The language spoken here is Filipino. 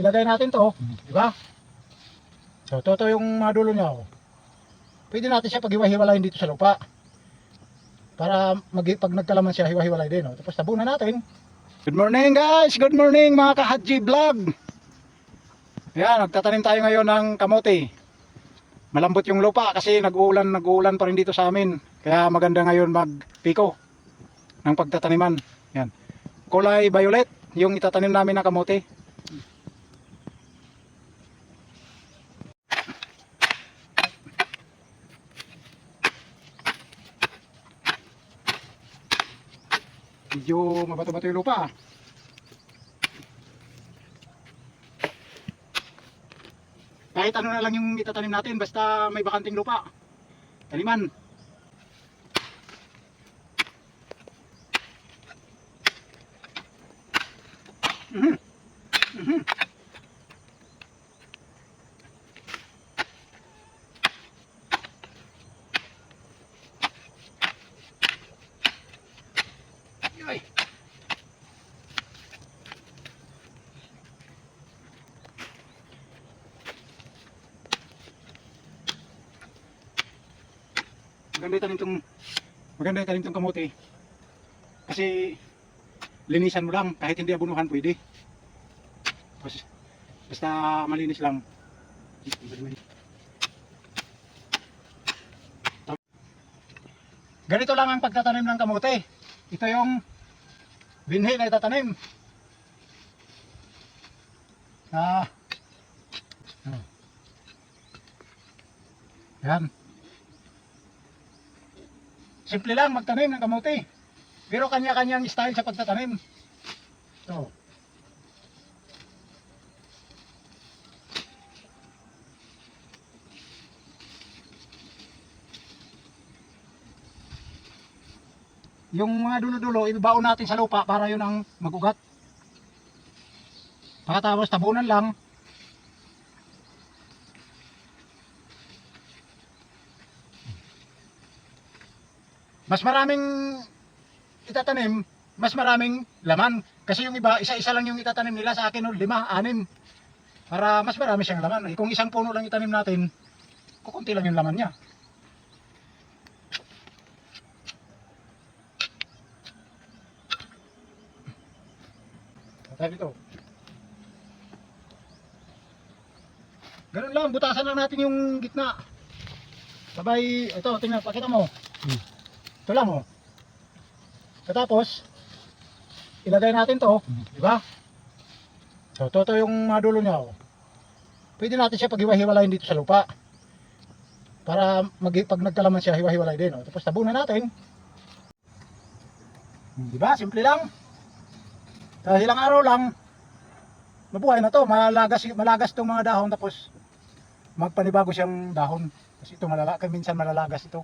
ilagay natin to, di ba? So, ito yung mga dulo niya. Oh. Pwede natin siya pag-hiwa-hiwalayin dito sa lupa. Para pag nagkalaman siya, hiwa-hiwalay din. Oh. Tapos tabunan natin. Good morning guys! Good morning mga ka-Hadji Vlog! Ayan, nagtatanim tayo ngayon ng kamote. Malambot yung lupa kasi nag-uulan pa rin dito sa amin. Kaya maganda ngayon magpiko ng pagtataniman. Ayan. Kulay violet yung itatanim namin na kamote. Medyo mabato-bato yung lupa. Kahit ano na lang yung itatanim natin, basta may bakanting lupa. Taniman. Ay. Maganda itanim tong kamote. Kasi linisan mo lang, kahit hindi abunuhan pwede. Basta malinis lang. Ganito lang ang pagtatanim ng kamote. Ito yung binhi na itatanim. Yan. Simple lang magtanim ng kamote. Pero kanya-kanyang style sa pagtatanim. So. Yung mga dulo-dulo, ibabaon natin sa lupa para yun ang magugat. Pagkatapos tabunan lang. Mas maraming itatanim, mas maraming laman. Kasi yung iba, isa-isa lang yung itatanim nila. Sa akin, 5, 6. Para mas marami siyang laman. Kung isang puno lang itanim natin, kukunti lang yung laman niya. Tayo dito. Ganun lang, butasan lang natin yung gitna. Sabay, ito, tingnan, pakita mo. Ito lang, oh. Tapos, ilagay natin to, di ba? So, ito yung mga dulo niya, oh. Pwede natin siya pag-hiwa-hiwalayin dito sa lupa. Para pag nagkalaman siya, hiwa-hiwalay din, oh. Tapos tabunan natin. Di ba? Simple lang. Sa ilang araw lang, mabuhay na to. Malagas itong mga dahon, tapos magpanibago siyang dahon. Kasi ito minsan malalagas ito.